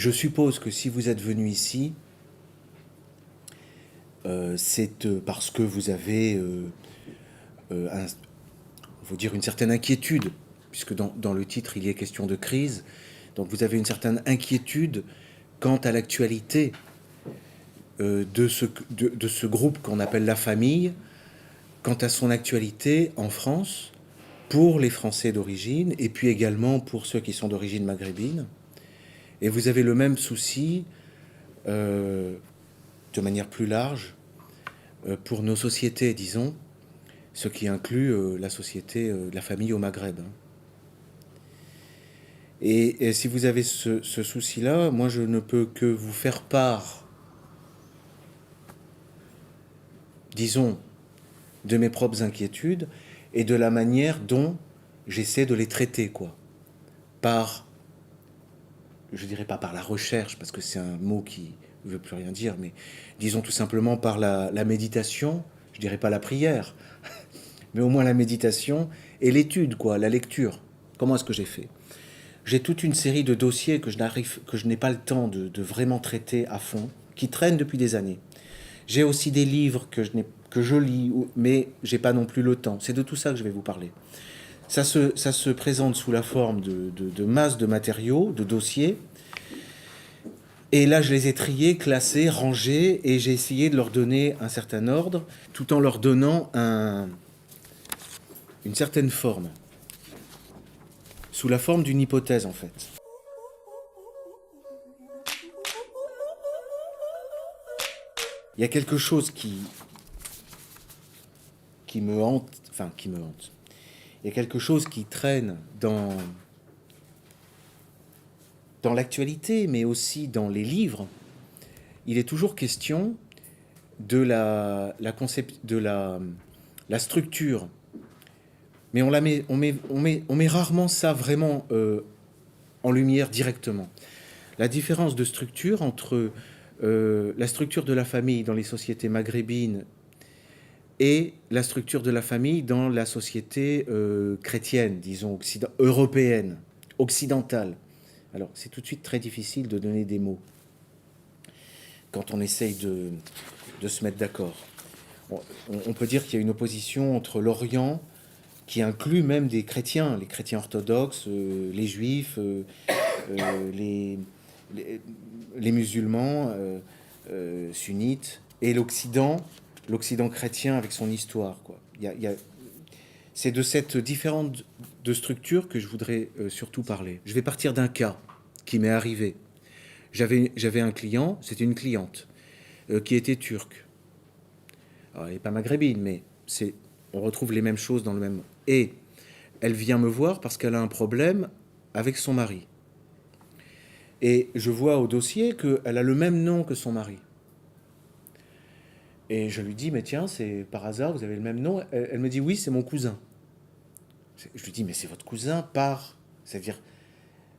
Je suppose que si vous êtes venu ici, c'est parce que vous avez faut dire une certaine inquiétude, puisque dans le titre il y est question de crise. Donc vous avez une certaine inquiétude quant à l'actualité de ce groupe qu'on appelle la famille, quant à son actualité en France, pour les Français d'origine, et puis également pour ceux qui sont d'origine maghrébine. Et vous avez le même souci, de manière plus large, pour nos sociétés, disons, ce qui inclut la société de la famille au Maghreb. Et si vous avez ce souci-là, moi je ne peux que vous faire part, disons, de mes propres inquiétudes et de la manière dont j'essaie de les traiter, quoi. Par, je dirais pas par la recherche, parce que c'est un mot qui ne veut plus rien dire, mais disons tout simplement par la méditation, je dirais pas la prière, mais au moins la méditation et l'étude, quoi, la lecture. Comment est-ce que j'ai fait ? J'ai toute une série de dossiers que je n'ai pas le temps de vraiment traiter à fond, qui traînent depuis des années. J'ai aussi des livres que je lis, mais j'ai pas non plus le temps. C'est de tout ça que je vais vous parler. Ça se présente sous la forme de masses de matériaux, de dossiers. Et là, je les ai triés, classés, rangés, et j'ai essayé de leur donner un certain ordre, tout en leur donnant une certaine forme. Sous la forme d'une hypothèse, en fait. Il y a quelque chose qui me hante, enfin qui me hante. Il y a quelque chose qui traîne dans l'actualité, mais aussi dans les livres. Il est toujours question de la structure. Mais on met rarement ça vraiment en lumière directement. La différence de structure entre la structure de la famille dans les sociétés maghrébines et la structure de la famille dans la société chrétienne, disons européenne, occidentale. Alors, c'est tout de suite très difficile de donner des mots quand on essaye de se mettre d'accord. On peut dire qu'il y a une opposition entre l'Orient, qui inclut même des chrétiens, les chrétiens orthodoxes, les juifs, les musulmans sunnites, et l'Occident chrétien avec son histoire, quoi. C'est de cette différence de structure que je voudrais surtout parler. Je vais partir d'un cas qui m'est arrivé. J'avais un client, c'était une cliente, qui était turque. Alors, elle n'est pas maghrébine, mais on retrouve les mêmes choses dans le même... Et elle vient me voir parce qu'elle a un problème avec son mari. Et je vois au dossier qu'elle a le même nom que son mari. Et je lui dis, mais tiens, c'est par hasard, vous avez le même nom. Elle me dit, oui, c'est mon cousin. Je lui dis, mais c'est votre cousin par... C'est-à-dire,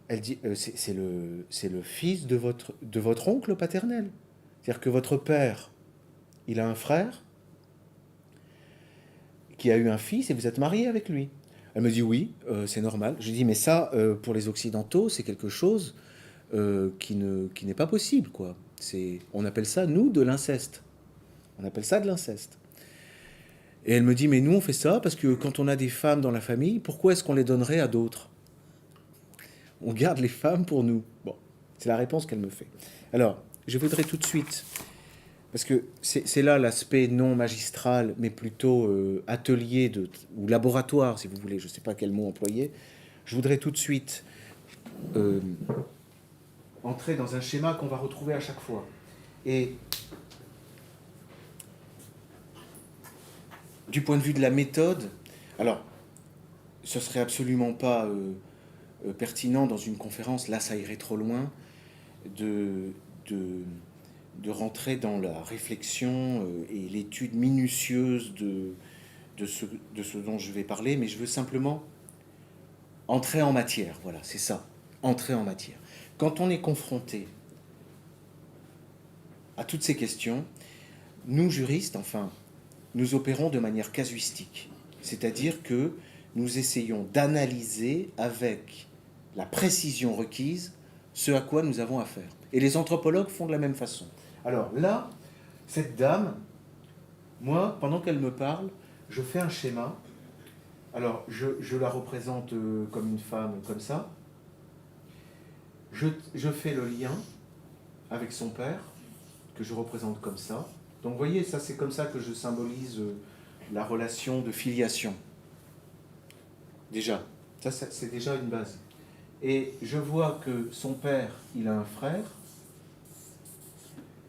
elle dit, c'est le fils de votre oncle paternel. C'est-à-dire que votre père, il a un frère qui a eu un fils et vous êtes marié avec lui. Elle me dit, oui, c'est normal. Je lui dis, mais ça, pour les Occidentaux, c'est quelque chose qui n'est pas possible, quoi. On appelle ça, nous, de l'inceste. On appelle ça de l'inceste. Et elle me dit, mais nous, on fait ça parce que quand on a des femmes dans la famille, pourquoi est-ce qu'on les donnerait à d'autres ? On garde les femmes pour nous. Bon, c'est la réponse qu'elle me fait. Alors, je voudrais tout de suite, parce que c'est là l'aspect non magistral, mais plutôt atelier ou laboratoire, si vous voulez, je ne sais pas quel mot employer, je voudrais tout de suite entrer dans un schéma qu'on va retrouver à chaque fois. Et du point de vue de la méthode, alors, ce serait absolument pas pertinent dans une conférence, là ça irait trop loin, de rentrer dans la réflexion et l'étude minutieuse de ce dont je vais parler, mais je veux simplement entrer en matière, voilà, c'est ça, entrer en matière. Quand on est confronté à toutes ces questions, nous juristes, enfin, nous opérons de manière casuistique, c'est-à-dire que nous essayons d'analyser avec la précision requise ce à quoi nous avons affaire. Et les anthropologues font de la même façon. Alors là, cette dame, moi, pendant qu'elle me parle, je fais un schéma. Alors, je la représente comme une femme, comme ça. Je fais le lien avec son père, que je représente comme ça. Donc, vous voyez, ça, c'est comme ça que je symbolise la relation de filiation. Déjà, ça, c'est déjà une base. Et je vois que son père, il a un frère,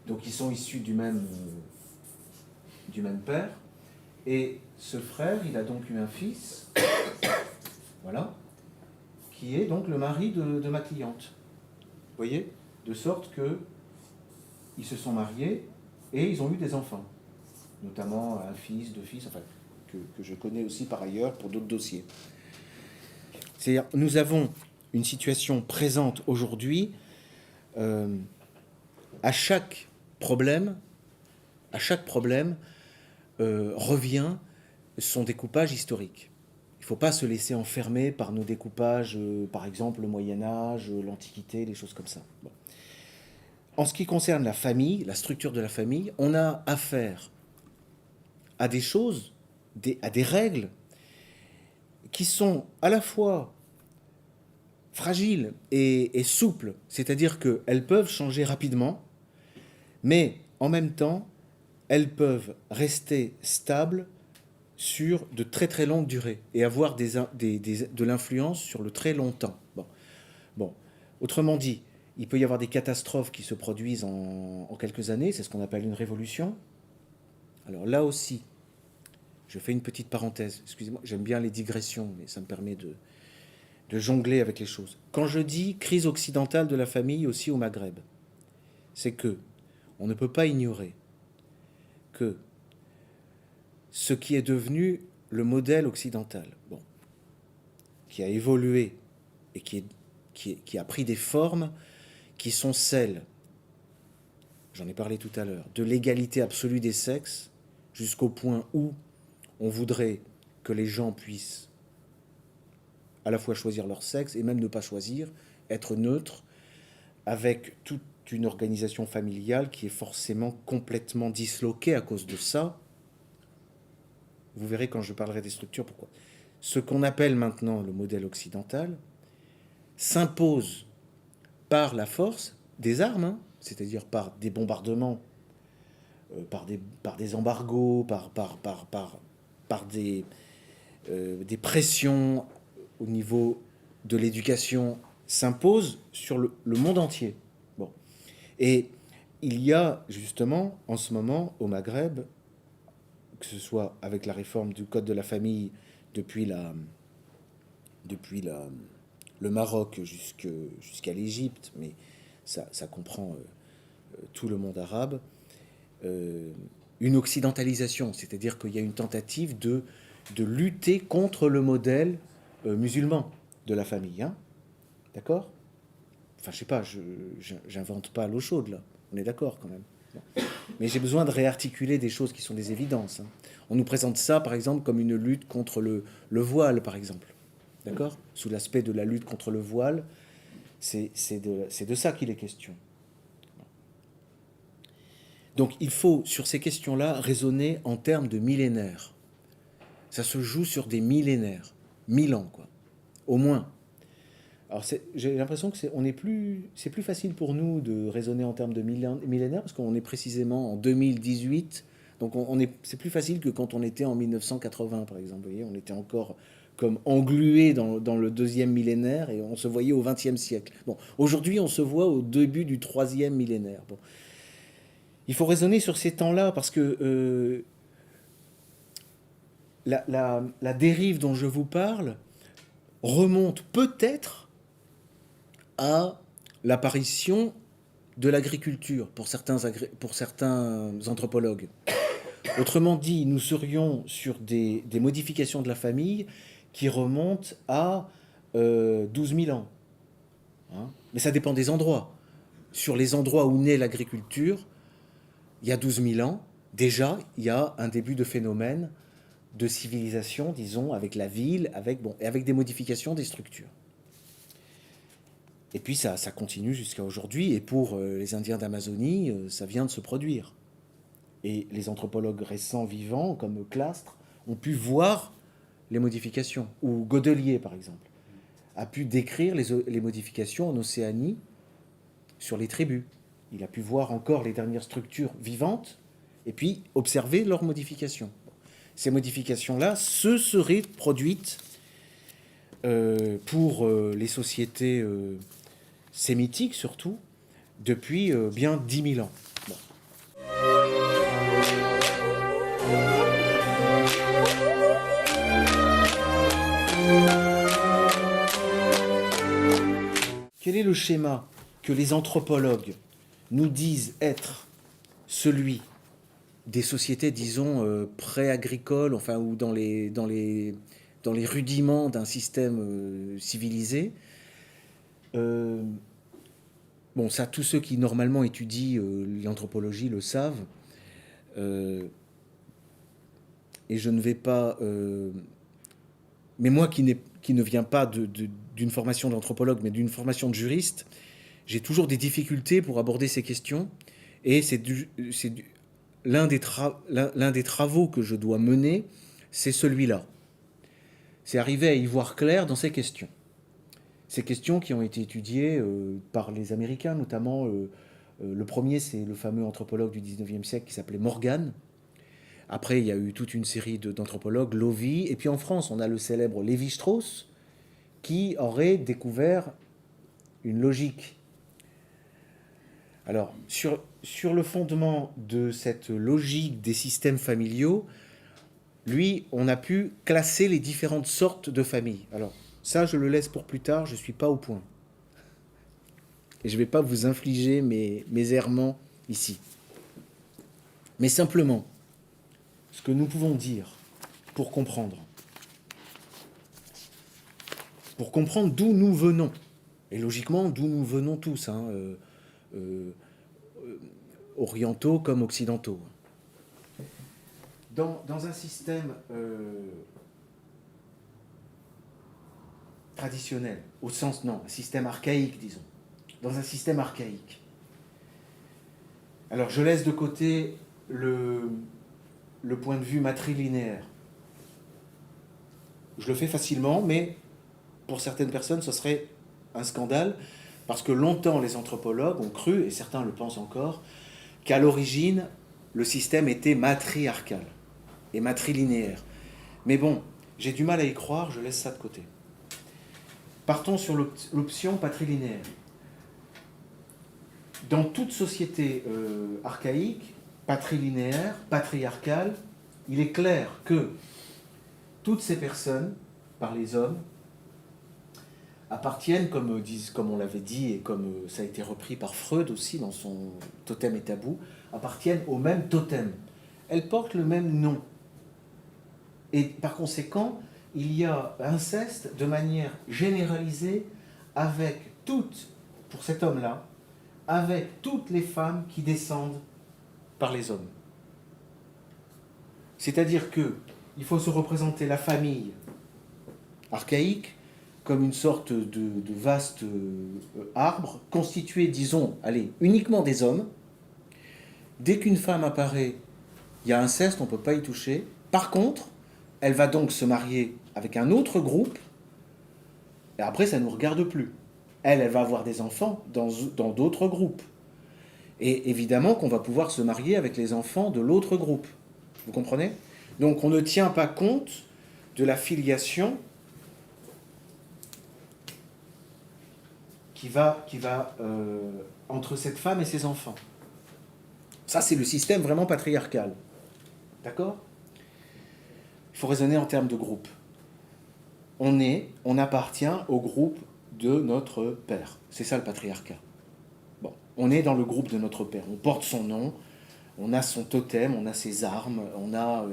donc ils sont issus du même père, et ce frère, il a donc eu un fils, voilà, qui est donc le mari de ma cliente. Vous voyez? De sorte que ils se sont mariés et ils ont eu des enfants, notamment un fils, deux fils, enfin, que je connais aussi par ailleurs pour d'autres dossiers. C'est-à-dire, nous avons une situation présente aujourd'hui. À chaque problème revient son découpage historique. Il ne faut pas se laisser enfermer par nos découpages, par exemple le Moyen-Âge, l'Antiquité, les choses comme ça. Bon. En ce qui concerne la famille, la structure de la famille, on a affaire à des choses, à des règles qui sont à la fois fragiles et souples, c'est-à-dire qu'elles peuvent changer rapidement, mais en même temps, elles peuvent rester stables sur de très très longues durées et avoir de l'influence sur le très long temps. Bon. Autrement dit, il peut y avoir des catastrophes qui se produisent en quelques années, c'est ce qu'on appelle une révolution. Alors là aussi, je fais une petite parenthèse, excusez-moi, j'aime bien les digressions, mais ça me permet de jongler avec les choses. Quand je dis crise occidentale de la famille aussi au Maghreb, c'est que on ne peut pas ignorer que ce qui est devenu le modèle occidental, bon, qui a évolué et qui a pris des formes qui sont celles, j'en ai parlé tout à l'heure, de l'égalité absolue des sexes, jusqu'au point où on voudrait que les gens puissent à la fois choisir leur sexe et même ne pas choisir, être neutre, avec toute une organisation familiale qui est forcément complètement disloquée à cause de ça. Vous verrez quand je parlerai des structures pourquoi. Ce qu'on appelle maintenant le modèle occidental s'impose par la force des armes, hein, c'est-à-dire par des bombardements, par des embargos, par des pressions au niveau de l'éducation, s'impose sur le monde entier. Bon. Et il y a justement en ce moment au Maghreb, que ce soit avec la réforme du Code de la famille depuis le Maroc jusqu'à l'Égypte, mais ça comprend tout le monde arabe, une occidentalisation, c'est-à-dire qu'il y a une tentative de lutter contre le modèle musulman de la famille. Hein, d'accord? Enfin, je sais pas, j'invente pas l'eau chaude, là. On est d'accord, quand même. Bon. Mais j'ai besoin de réarticuler des choses qui sont des évidences. Hein. On nous présente ça, par exemple, comme une lutte contre le voile, par exemple. D'accord? Sous l'aspect de la lutte contre le voile, c'est de ça qu'il est question. Donc il faut, sur ces questions-là, raisonner en termes de millénaires. Ça se joue sur des millénaires. 1000 ans, quoi. Au moins. Alors j'ai l'impression que c'est plus facile pour nous de raisonner en termes de millénaires parce qu'on est précisément en 2018. Donc c'est plus facile que quand on était en 1980, par exemple. Vous voyez, on était encore comme englué dans le deuxième millénaire et on se voyait au XXe siècle. Bon, aujourd'hui, on se voit au début du troisième millénaire. Bon. Il faut raisonner sur ces temps-là parce que la dérive dont je vous parle remonte peut-être à l'apparition de l'agriculture pour certains anthropologues. Autrement dit, nous serions sur des modifications de la famille qui remontent à 12 000 ans. Hein, mais ça dépend des endroits. Sur les endroits où naît l'agriculture, il y a 12 000 ans, déjà, il y a un début de phénomène de civilisation, disons, avec la ville, avec des modifications des structures. Et puis ça continue jusqu'à aujourd'hui. Et pour les Indiens d'Amazonie, ça vient de se produire. Et les anthropologues récents vivants, comme Clastres, ont pu voir les modifications. Ou Godelier, par exemple, a pu décrire les modifications en Océanie sur les tribus. Il a pu voir encore les dernières structures vivantes et puis observer leurs modifications. Ces modifications-là se seraient produites pour les sociétés sémitiques, surtout, depuis bien 10 000 ans. Bon. Quel est le schéma que les anthropologues nous disent être celui des sociétés, disons, pré-agricoles, enfin, ou dans les rudiments d'un système civilisé? Bon, ça, tous ceux qui normalement étudient l'anthropologie le savent. Et je ne vais pas... mais moi qui ne viens pas d'une formation d'anthropologue, mais d'une formation de juriste, j'ai toujours des difficultés pour aborder ces questions. Et l'un des travaux que je dois mener, c'est celui-là. C'est arriver à y voir clair dans ces questions. Ces questions qui ont été étudiées par les Américains, notamment le premier, c'est le fameux anthropologue du 19e siècle qui s'appelait Morgan. Après, il y a eu toute une série d'anthropologues, Lovy, et puis en France, on a le célèbre Lévi-Strauss, qui aurait découvert une logique. Alors, sur le fondement de cette logique des systèmes familiaux, lui, on a pu classer les différentes sortes de familles. Alors, ça, je le laisse pour plus tard, je ne suis pas au point. Et je ne vais pas vous infliger mes errements ici. Mais simplement, ce que nous pouvons dire pour comprendre d'où nous venons, et logiquement d'où nous venons tous, hein, orientaux comme occidentaux. Dans un système traditionnel, au sens, non, un système archaïque, disons, dans un système archaïque. Alors je laisse de côté le point de vue matrilinéaire. Je le fais facilement, mais pour certaines personnes, ce serait un scandale, parce que longtemps, les anthropologues ont cru, et certains le pensent encore, qu'à l'origine, le système était matriarcal et matrilinéaire. Mais bon, j'ai du mal à y croire, je laisse ça de côté. Partons sur l'option patrilinéaire. Dans toute société archaïque, patrilinéaire, patriarcale, il est clair que toutes ces personnes, par les hommes, appartiennent, comme on l'avait dit et comme ça a été repris par Freud aussi dans son Totem et Tabou, appartiennent au même totem. Elles portent le même nom. Et par conséquent, il y a inceste de manière généralisée avec pour cet homme-là, avec toutes les femmes qui descendent par les hommes. C'est-à-dire qu'il faut se représenter la famille archaïque comme une sorte de vaste arbre constitué, disons, uniquement des hommes. Dès qu'une femme apparaît, il y a inceste, on ne peut pas y toucher. Par contre, elle va donc se marier avec un autre groupe, et après, ça ne nous regarde plus. Elle va avoir des enfants dans d'autres groupes. Et évidemment qu'on va pouvoir se marier avec les enfants de l'autre groupe. Vous comprenez? Donc on ne tient pas compte de la filiation qui va entre cette femme et ses enfants. Ça, c'est le système vraiment patriarcal. D'accord? Il faut raisonner en termes de groupe. On appartient au groupe de notre père. C'est ça le patriarcat. Bon, on est dans le groupe de notre père. On porte son nom, on a son totem, on a ses armes, on a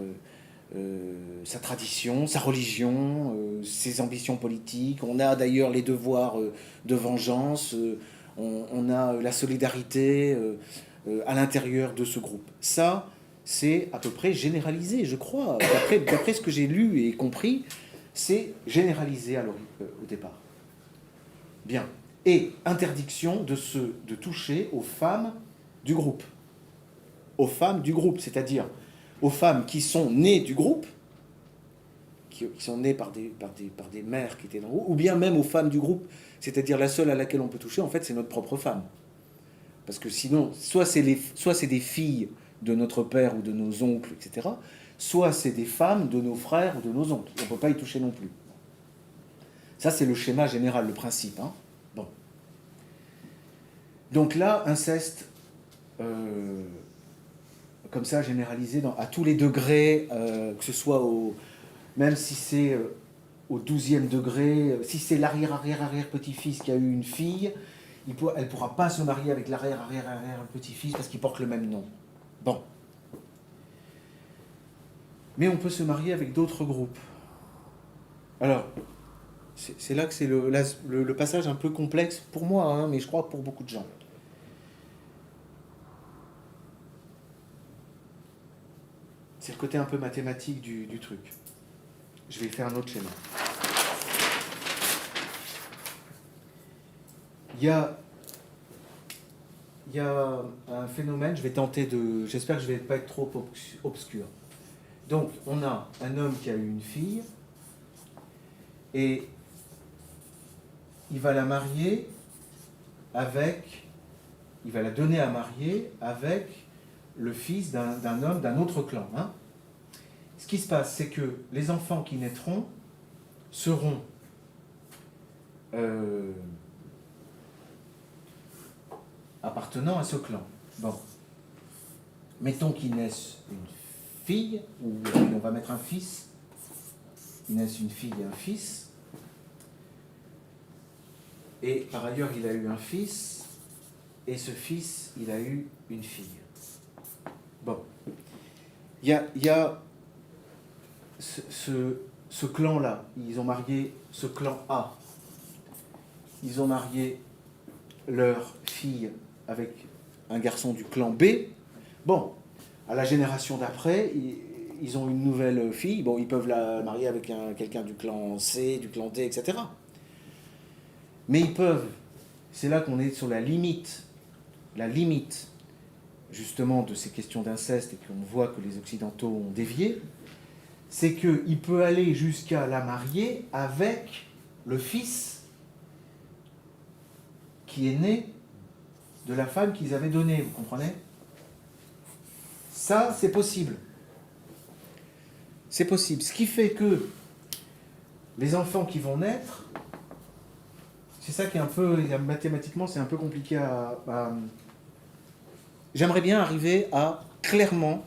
sa tradition, sa religion, ses ambitions politiques. On a d'ailleurs les devoirs de vengeance. On a la solidarité à l'intérieur de ce groupe. Ça, c'est à peu près généralisé, je crois. D'après ce que j'ai lu et compris, c'est généralisé au départ. Bien. Et interdiction de toucher aux femmes du groupe. Aux femmes du groupe, c'est-à-dire aux femmes qui sont nées du groupe, qui sont nées par des mères qui étaient dans le groupe, ou bien même aux femmes du groupe, c'est-à-dire la seule à laquelle on peut toucher, en fait, c'est notre propre femme. Parce que sinon, soit c'est des filles de notre père ou de nos oncles, etc., soit c'est des femmes de nos frères ou de nos oncles. On ne peut pas y toucher non plus. Ça, c'est le schéma général, le principe. Hein. Bon. Donc là, inceste, comme ça, généralisé à tous les degrés, que ce soit même si c'est au 12e degré, si c'est l'arrière-petit-fils qui a eu une fille, elle ne pourra pas se marier avec l'arrière-petit-fils parce qu'ils portent le même nom. Bon. Mais on peut se marier avec d'autres groupes. Alors, c'est là que c'est le passage un peu complexe pour moi, hein, mais je crois pour beaucoup de gens. C'est le côté un peu mathématique du truc. Je vais faire un autre schéma. Il y a un phénomène, je vais tenter de... J'espère que je ne vais pas être trop obscur. Donc, on a un homme qui a eu une fille, et il va la marier avec... Il va la donner à marier avec le fils d'un homme d'un autre clan. Hein. Ce qui se passe, c'est que les enfants qui naîtront seront appartenant à ce clan. Bon. Mettons qu'il naisse une fille, ou on va mettre un fils. Il naisse une fille et un fils. Et par ailleurs, il a eu un fils, et ce fils, il a eu une fille. Bon. Il y a ce clan-là. Ils ont marié ce clan A. Ils ont marié leur fille avec un garçon du clan B. Bon, à la génération d'après, ils ont une nouvelle fille. Bon, ils peuvent la marier avec quelqu'un du clan C, du clan D, etc. Mais ils peuvent, c'est là qu'on est sur la limite justement de ces questions d'inceste et qu'on voit que les Occidentaux ont dévié, c'est qu'il peut aller jusqu'à la marier avec le fils qui est né de la femme qu'ils avaient donnée, vous comprenez? Ça, c'est possible. C'est possible. Ce qui fait que les enfants qui vont naître, c'est ça qui est un peu, mathématiquement, c'est un peu compliqué à... J'aimerais bien arriver à clairement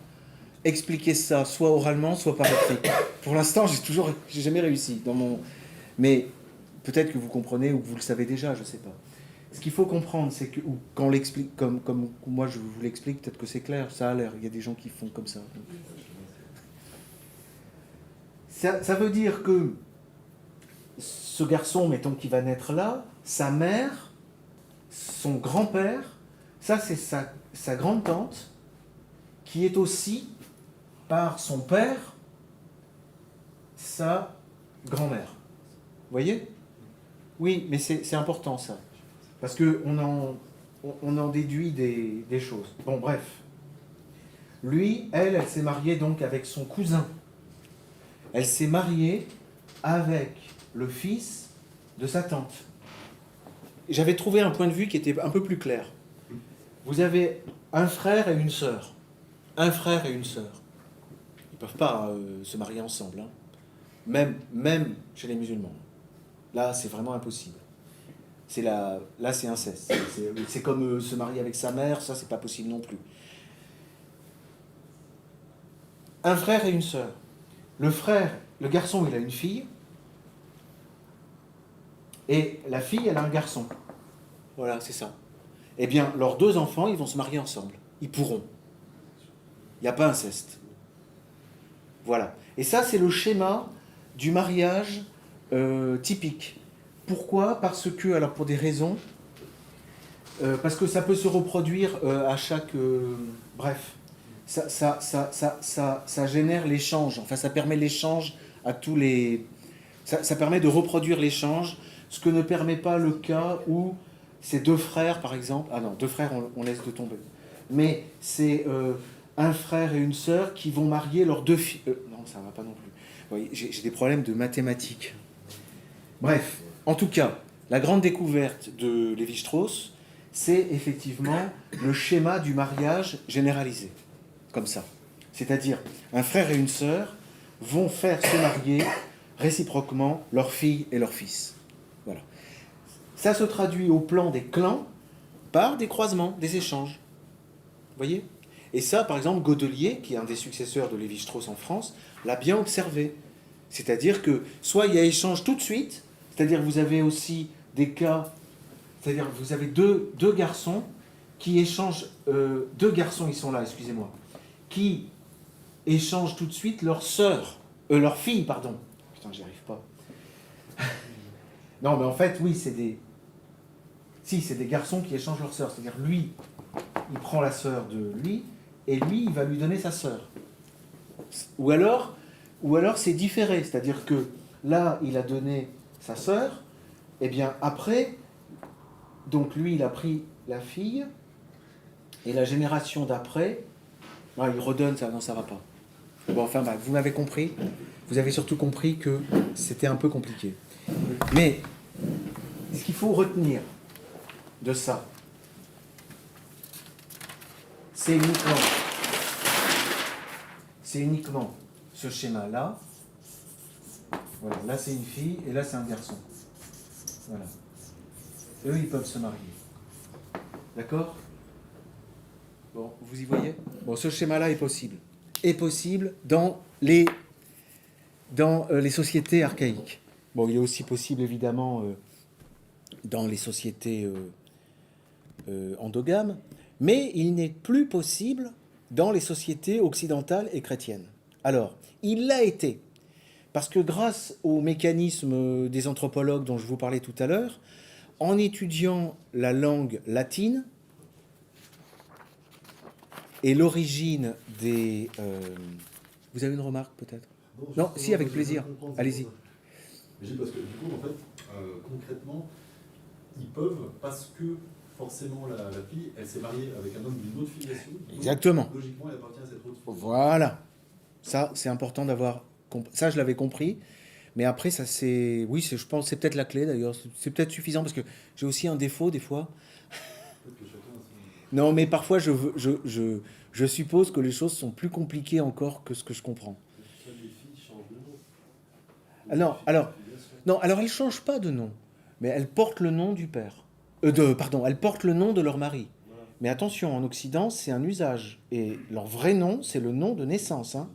expliquer ça, soit oralement, soit par écrit. Pour l'instant, j'ai jamais réussi dans mon... Mais peut-être que vous comprenez ou que vous le savez déjà, je ne sais pas. Ce qu'il faut comprendre, c'est que, ou quand on l'explique comme moi je vous l'explique, peut-être que c'est clair, ça a l'air, il y a des gens qui font comme ça. Ça veut dire que ce garçon, mettons, qui va naître là, sa mère, son grand-père, ça c'est sa grande-tante, qui est aussi, par son père, sa grand-mère. Vous voyez? Oui, mais c'est important ça. Parce qu'on en déduit des choses. Bon, bref. Lui, elle s'est mariée donc avec son cousin. Elle s'est mariée avec le fils de sa tante. J'avais trouvé un point de vue qui était un peu plus clair. Vous avez un frère et une sœur. Un frère et une sœur. Ils ne peuvent pas se marier ensemble. Hein. Même chez les musulmans. Là, c'est vraiment impossible. Là, c'est inceste. C'est comme se marier avec sa mère, ça, c'est pas possible non plus. Un frère et une sœur. Le garçon, il a une fille, et la fille, elle a un garçon. Voilà, c'est ça. Eh bien, leurs deux enfants, ils vont se marier ensemble. Ils pourront. Il n'y a pas inceste. Voilà. Et ça, c'est le schéma du mariage typique. Pourquoi? Parce que, alors pour des raisons, parce que ça peut se reproduire à chaque... bref, ça génère l'échange, enfin ça permet l'échange à tous les... Ça permet de reproduire l'échange ce que ne permet pas le cas où c'est deux frères, par exemple. Ah non, deux frères, on laisse de tomber. Mais c'est un frère et une sœur qui vont marier leurs deux filles. Non, ça ne va pas non plus. Vous voyez, j'ai des problèmes de mathématiques. Bref, en tout cas, la grande découverte de Lévi-Strauss, c'est effectivement le schéma du mariage généralisé, comme ça. C'est-à-dire, un frère et une sœur vont faire se marier réciproquement leur fille et leur fils. Voilà. Ça se traduit au plan des clans par des croisements, des échanges. Vous voyez ? Et ça, par exemple, Godelier, qui est un des successeurs de Lévi-Strauss en France, l'a bien observé. C'est-à-dire que soit il y a échange tout de suite, c'est-à-dire vous avez aussi des cas, c'est-à-dire vous avez deux garçons qui échangent, deux garçons, ils sont là, excusez-moi, qui échangent tout de suite leur sœur, leur fille, pardon. Putain, j'y arrive pas. Non, mais en fait, oui, c'est des garçons qui échangent leur sœur. C'est-à-dire, lui, il prend la sœur de lui, et lui, il va lui donner sa sœur. Ou alors c'est différé. C'est-à-dire que là, il a donné sa sœur, et bien après, donc lui, il a pris la fille, et la génération d'après, il redonne ça, non, ça va pas. Bon, enfin, vous m'avez compris. Vous avez surtout compris que c'était un peu compliqué. Mais ce qu'il faut retenir de ça, c'est uniquement ce schéma-là. Voilà, là c'est une fille et là c'est un garçon. Voilà. Eux, ils peuvent se marier. D'accord ? Bon, vous y voyez ? Bon, ce schéma-là est possible. Est possible dans les sociétés archaïques. Bon, il est aussi possible, évidemment, dans les sociétés endogames, mais il n'est plus possible dans les sociétés occidentales et chrétiennes. Alors, il l'a été, parce que grâce au mécanisme des anthropologues dont je vous parlais tout à l'heure, en étudiant la langue latine et l'origine des... Vous avez une remarque, peut-être ? Non, si, avec plaisir. Allez-y. Parce que du coup, en fait, concrètement, ils peuvent, parce que forcément la fille, elle s'est mariée avec un homme d'une autre filiation. Exactement. Donc, logiquement, elle appartient à cette autre filiation. Voilà. Ça, c'est important d'avoir... Ça, je l'avais compris. Mais après, ça, c'est... Oui, je pense que c'est peut-être la clé, d'ailleurs. C'est peut-être suffisant, parce que j'ai aussi un défaut, des fois. Non, mais parfois, je suppose que les choses sont plus compliquées encore que ce que je comprends. Non, alors elles ne changent pas de nom, mais elles portent le nom du père. Elles portent le nom de leur mari. Mais attention, en Occident, c'est un usage. Et leur vrai nom, c'est le nom de naissance. Hein.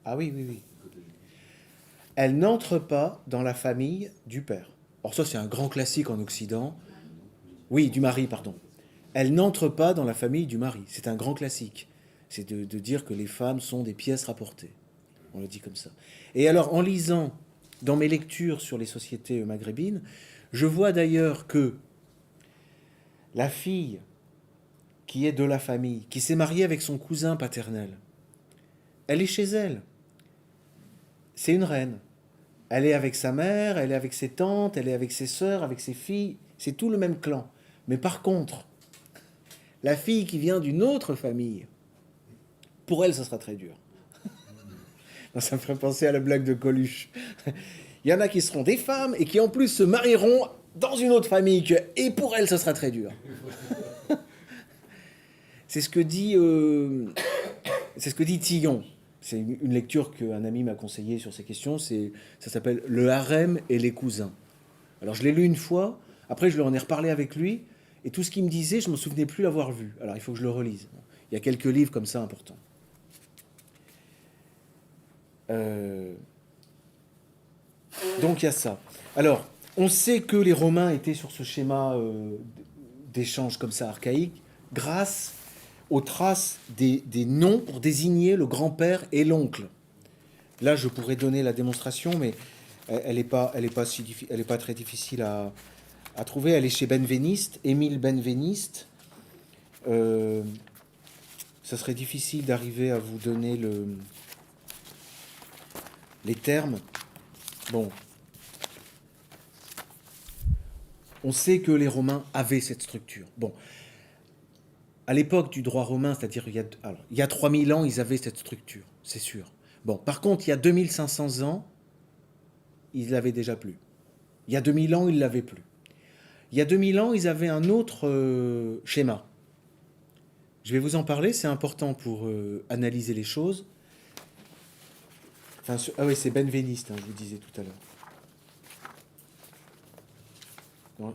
Ah oui, oui, oui. Elles n'entrent pas dans la famille du père. Or ça, c'est un grand classique en Occident. Oui, du mari, pardon. Elles n'entrent pas dans la famille du mari. C'est un grand classique. C'est de dire que les femmes sont des pièces rapportées. On le dit comme ça. Et alors, en lisant dans mes lectures sur les sociétés maghrébines, je vois d'ailleurs que la fille qui est de la famille, qui s'est mariée avec son cousin paternel, elle est chez elle. C'est une reine. Elle est avec sa mère, elle est avec ses tantes, elle est avec ses sœurs, avec ses filles. C'est tout le même clan. Mais par contre, la fille qui vient d'une autre famille, pour elle, ça sera très dur. Ça me ferait penser à la blague de Coluche. Il y en a qui seront des femmes et qui en plus se marieront dans une autre famille. Et pour elles, ce sera très dur. C'est ce que dit Tillon. C'est une lecture qu'un ami m'a conseillée sur ces questions. Ça s'appelle « Le harem et les cousins ». Alors je l'ai lu une fois. Après, je lui en ai reparlé avec lui. Et tout ce qu'il me disait, je ne me souvenais plus l'avoir vu. Alors il faut que je le relise. Il y a quelques livres comme ça importants. Donc il y a ça. Alors, on sait que les Romains étaient sur ce schéma d'échange comme ça archaïque grâce aux traces des noms pour désigner le grand-père et l'oncle. Là, je pourrais donner la démonstration, mais elle n'est pas très difficile à trouver. Elle est chez Benveniste, Émile Benveniste. Ça serait difficile d'arriver à vous donner les termes. Bon. On sait que les Romains avaient cette structure. Bon, à l'époque du droit romain, c'est-à-dire il y a 3000 ans, ils avaient cette structure, c'est sûr. Bon, par contre, il y a 2500 ans, ils l'avaient déjà plus. Il y a 2000 ans, ils ne l'avaient plus. Il y a 2000 ans, ils avaient un autre schéma. Je vais vous en parler, c'est important pour analyser les choses. Enfin, ah oui, c'est benveniste, je vous disais tout à l'heure.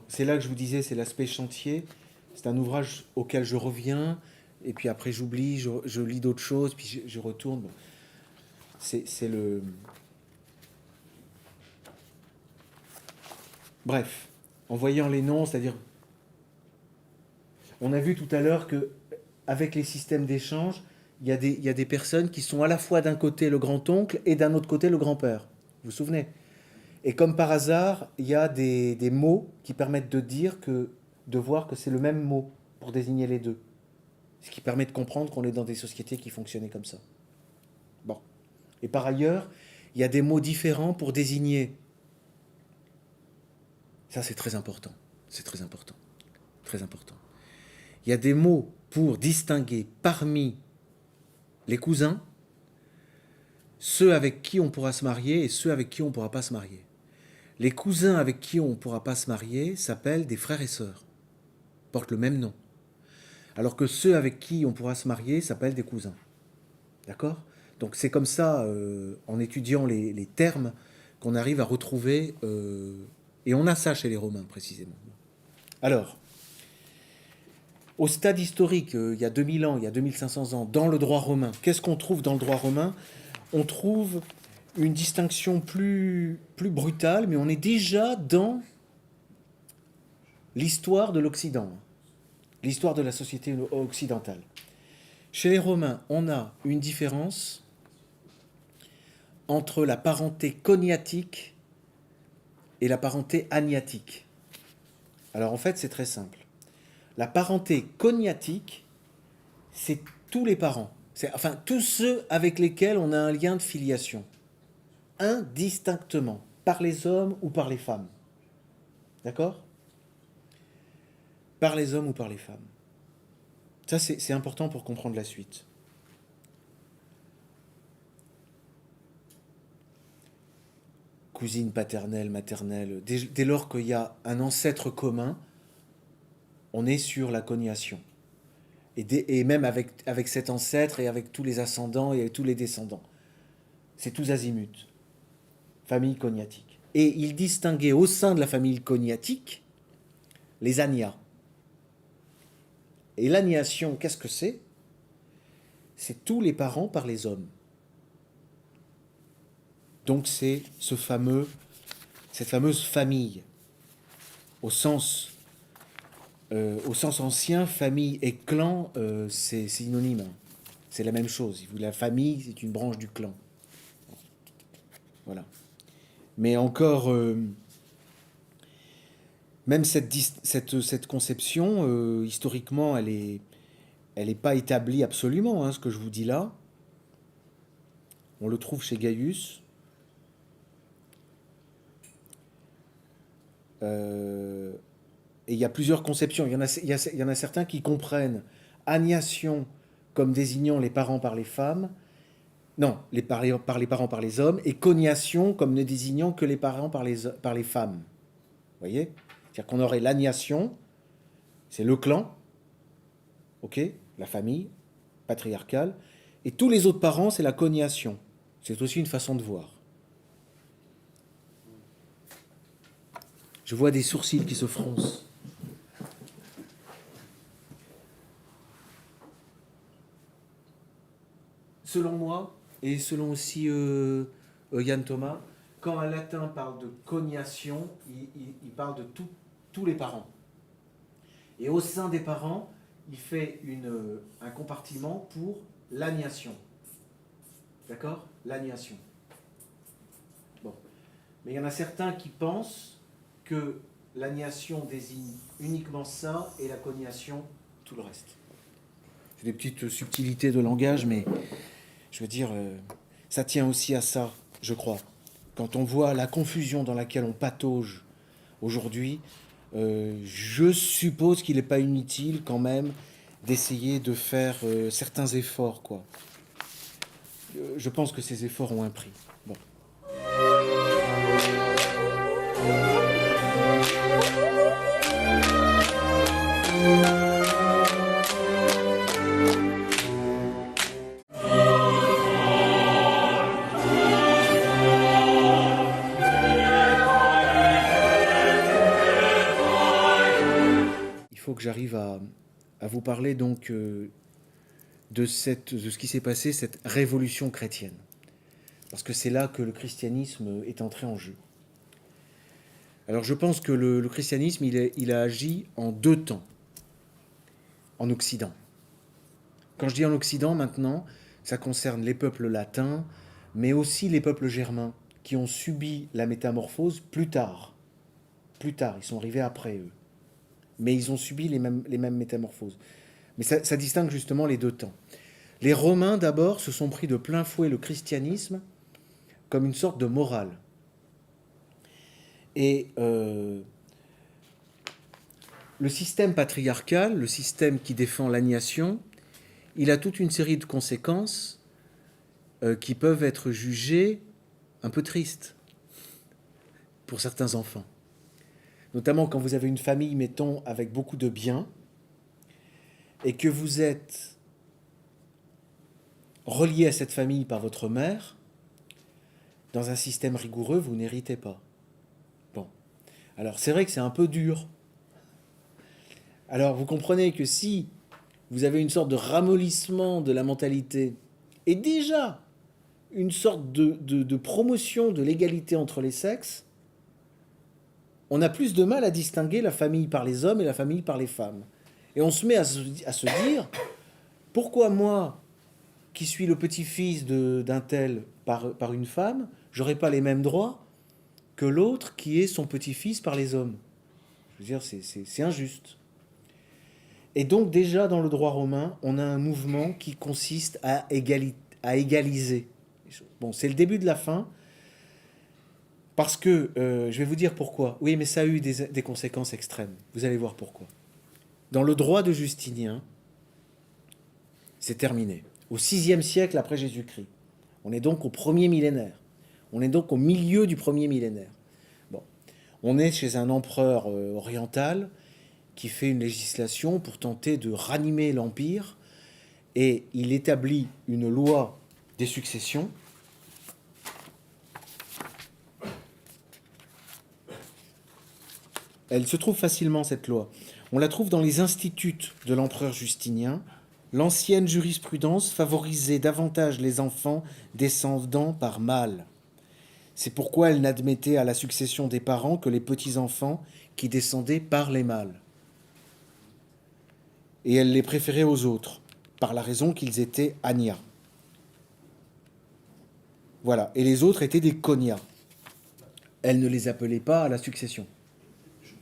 C'est là que je vous disais, c'est l'aspect chantier. C'est un ouvrage auquel je reviens, et puis après j'oublie, je lis d'autres choses, puis je retourne. Bon. C'est le... Bref, en voyant les noms, c'est-à-dire... On a vu tout à l'heure que avec les systèmes d'échange, il y a des personnes qui sont à la fois d'un côté le grand-oncle et d'un autre côté le grand-père. Vous vous souvenez? Et comme par hasard, il y a des mots qui permettent de voir que c'est le même mot pour désigner les deux. Ce qui permet de comprendre qu'on est dans des sociétés qui fonctionnaient comme ça. Bon. Et par ailleurs, il y a des mots différents pour désigner. Ça, c'est très important. C'est très important. Très important. Il y a des mots pour distinguer parmi les cousins ceux avec qui on pourra se marier et ceux avec qui on ne pourra pas se marier. Les cousins avec qui on ne pourra pas se marier s'appellent des frères et sœurs, portent le même nom. Alors que ceux avec qui on pourra se marier s'appellent des cousins. D'accord? Donc c'est comme ça, en étudiant les termes, qu'on arrive à retrouver... et on a ça chez les Romains, précisément. Alors, au stade historique, il y a 2000 ans, il y a 2500 ans, dans le droit romain, qu'est-ce qu'on trouve dans le droit romain? On trouve une distinction plus brutale, mais on est déjà dans l'histoire de l'Occident, l'histoire de la société occidentale. Chez les Romains, on a une différence entre la parenté cognatique et la parenté agnatique. Alors en fait, c'est très simple. La parenté cognatique, c'est tous les parents. Enfin, tous ceux avec lesquels on a un lien de filiation. Indistinctement. Par les hommes ou par les femmes. D'accord? Par les hommes ou par les femmes. Ça, c'est important pour comprendre la suite. Cousine paternelle, maternelle. Dès lors qu'il y a un ancêtre commun, on est sur la cognation. Et même avec cet ancêtre et avec tous les ascendants et avec tous les descendants. C'est tous azimuts. Famille cognatique. Et il distinguait au sein de la famille cognatique les agnats. Et l'agnation, qu'est-ce que c'est? C'est tous les parents par les hommes. Donc c'est cette fameuse famille, au sens ancien, famille et clan, c'est synonyme. C'est la même chose. La famille, c'est une branche du clan. Voilà. Mais encore, même cette conception, historiquement, elle est pas établie absolument, ce que je vous dis là. On le trouve chez Gaius. Et il y a plusieurs conceptions. Il y en a certains qui comprennent agnation comme désignant les parents par les femmes. Non, par les parents par les hommes. Et cognation comme ne désignant que les parents par les femmes. Vous voyez? C'est-à-dire qu'on aurait l'agnation, c'est le clan, ok, la famille patriarcale. Et tous les autres parents, c'est la cognation. C'est aussi une façon de voir. Je vois des sourcils qui se froncent. Selon moi, et selon aussi Yann Thomas, quand un latin parle de cognation, il parle de tous les parents. Et au sein des parents, il fait un compartiment pour l'agnation. D'accord? L'agnation. Bon. Mais il y en a certains qui pensent que l'agnation désigne uniquement ça et la cognation tout le reste. C'est des petites subtilités de langage, mais je veux dire, ça tient aussi à ça, je crois. Quand on voit la confusion dans laquelle on patauge aujourd'hui, je suppose qu'il n'est pas inutile quand même d'essayer de faire certains efforts, quoi. Je pense que ces efforts ont un prix. Bon. Il faut que j'arrive à vous parler donc de ce qui s'est passé, cette révolution chrétienne. Parce que c'est là que le christianisme est entré en jeu. Alors je pense que le christianisme, il a agi en deux temps, en Occident. Quand je dis en Occident maintenant, ça concerne les peuples latins, mais aussi les peuples germains, qui ont subi la métamorphose plus tard. Plus tard, ils sont arrivés après eux. Mais ils ont subi les mêmes métamorphoses. Mais ça distingue justement les deux temps. Les Romains, d'abord, se sont pris de plein fouet le christianisme comme une sorte de morale. Et le système patriarcal, le système qui défend l'annihilation, il a toute une série de conséquences qui peuvent être jugées un peu tristes pour certains enfants. Notamment quand vous avez une famille, mettons, avec beaucoup de biens, et que vous êtes relié à cette famille par votre mère, dans un système rigoureux, vous n'héritez pas. Bon. Alors c'est vrai que c'est un peu dur. Alors vous comprenez que si vous avez une sorte de ramollissement de la mentalité, et déjà une sorte de promotion de l'égalité entre les sexes, on a plus de mal à distinguer la famille par les hommes et la famille par les femmes. Et on se met à se dire, pourquoi moi, qui suis le petit-fils d'un tel par une femme, j'aurais pas les mêmes droits que l'autre qui est son petit-fils par les hommes? Je veux dire, c'est injuste. Et donc déjà dans le droit romain, on a un mouvement qui consiste à égaliser. Bon, c'est le début de la fin, parce que, je vais vous dire pourquoi. Oui, mais ça a eu des conséquences extrêmes. Vous allez voir pourquoi. Dans le droit de Justinien, c'est terminé. Au VIe siècle après Jésus-Christ. On est donc au premier millénaire. On est donc au milieu du premier millénaire. Bon. On est chez un empereur oriental qui fait une législation pour tenter de ranimer l'Empire, et il établit une loi des successions. Elle se trouve facilement, cette loi. On la trouve dans les instituts de l'empereur Justinien. L'ancienne jurisprudence favorisait davantage les enfants descendant par mâle. C'est pourquoi elle n'admettait à la succession des parents que les petits-enfants qui descendaient par les mâles. Et elle les préférait aux autres, par la raison qu'ils étaient agnas. Voilà. Et les autres étaient des cognas. Elle ne les appelait pas à la succession.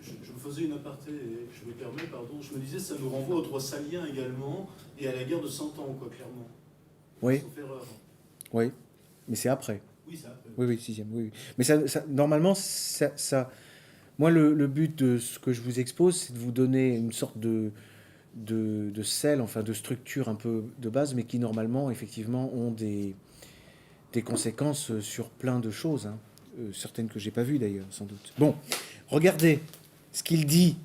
Je me faisais une aparté, et je me permets, pardon, je me disais, ça nous renvoie au droit salien également, et à la guerre de 100 ans, quoi, clairement. Oui. Sauf erreur. Oui, mais c'est après. Oui, c'est après. Oui, sixième, oui. Mais normalement, moi, le but de ce que je vous expose, c'est de vous donner une sorte de sel, enfin de structure un peu de base, mais qui normalement, effectivement, ont des conséquences sur plein de choses, hein. Certaines que j'ai pas vues d'ailleurs, sans doute. Bon, regardez ce qu'il dit,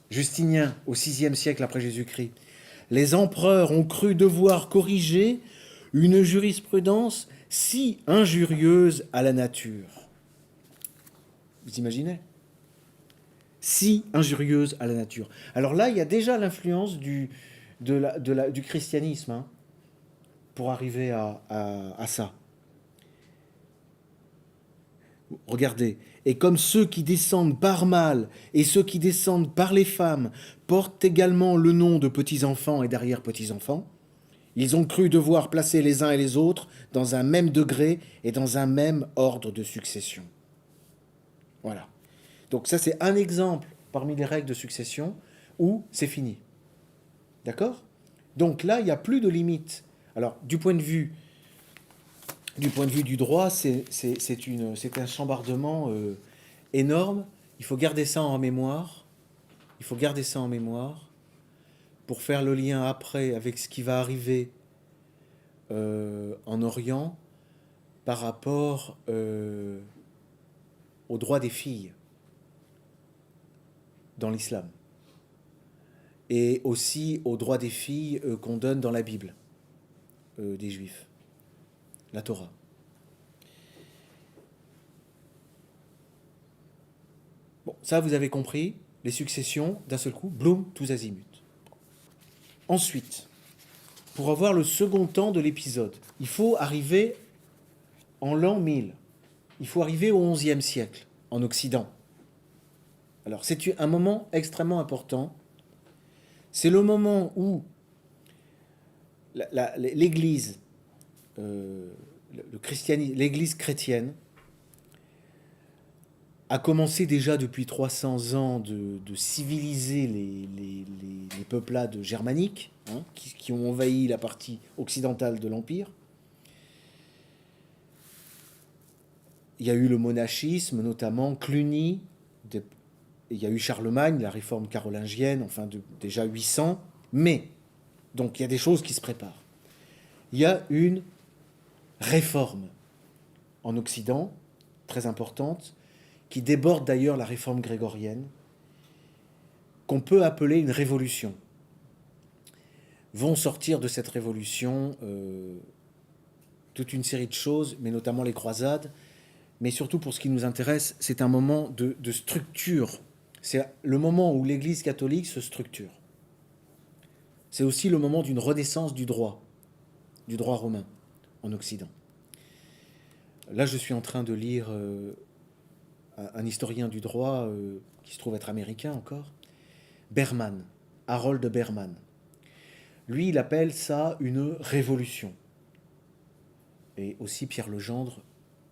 Justinien, au VIe siècle après Jésus-Christ. Les empereurs ont cru devoir corriger une jurisprudence si injurieuse à la nature. Vous imaginez ? Si injurieuse à la nature. Alors là, il y a déjà l'influence du christianisme, hein, pour arriver à ça. Regardez. Et comme ceux qui descendent par mâle et ceux qui descendent par les femmes portent également le nom de petits-enfants et d'arrière-petits-enfants, ils ont cru devoir placer les uns et les autres dans un même degré et dans un même ordre de succession. Voilà. Donc ça, c'est un exemple parmi les règles de succession où c'est fini. D'accord ? Donc là, il n'y a plus de limite. Alors, du point de vue du droit, c'est un chambardement énorme. Il faut garder ça en mémoire. Il faut garder ça en mémoire pour faire le lien après avec ce qui va arriver en Orient par rapport aux droits des filles dans l'islam et aussi aux droits des filles qu'on donne dans la Bible des Juifs, la Torah. Bon, ça vous avez compris, les successions, d'un seul coup, bloum, tous azimuts. Ensuite, pour avoir le second temps de l'épisode, il faut arriver en l'an 1000. Il faut arriver au XIe siècle, en Occident. Alors, c'est un moment extrêmement important. C'est le moment où l'Église, l'Église chrétienne, a commencé déjà depuis 300 ans de civiliser les peuplades germaniques, hein, qui ont envahi la partie occidentale de l'Empire. Il y a eu le monachisme, notamment Cluny, il y a eu Charlemagne, la réforme carolingienne, enfin déjà 800, mais, donc il y a des choses qui se préparent. Il y a une réforme en Occident, très importante, qui déborde d'ailleurs la réforme grégorienne, qu'on peut appeler une révolution. Vont sortir de cette révolution toute une série de choses, mais notamment les croisades, mais surtout pour ce qui nous intéresse, c'est un moment de structure. C'est le moment où l'Église catholique se structure. C'est aussi le moment d'une renaissance du droit romain en Occident. Là, je suis en train de lire un historien du droit qui se trouve être américain encore, Berman, Harold Berman. Lui, il appelle ça une révolution. Et aussi Pierre Legendre,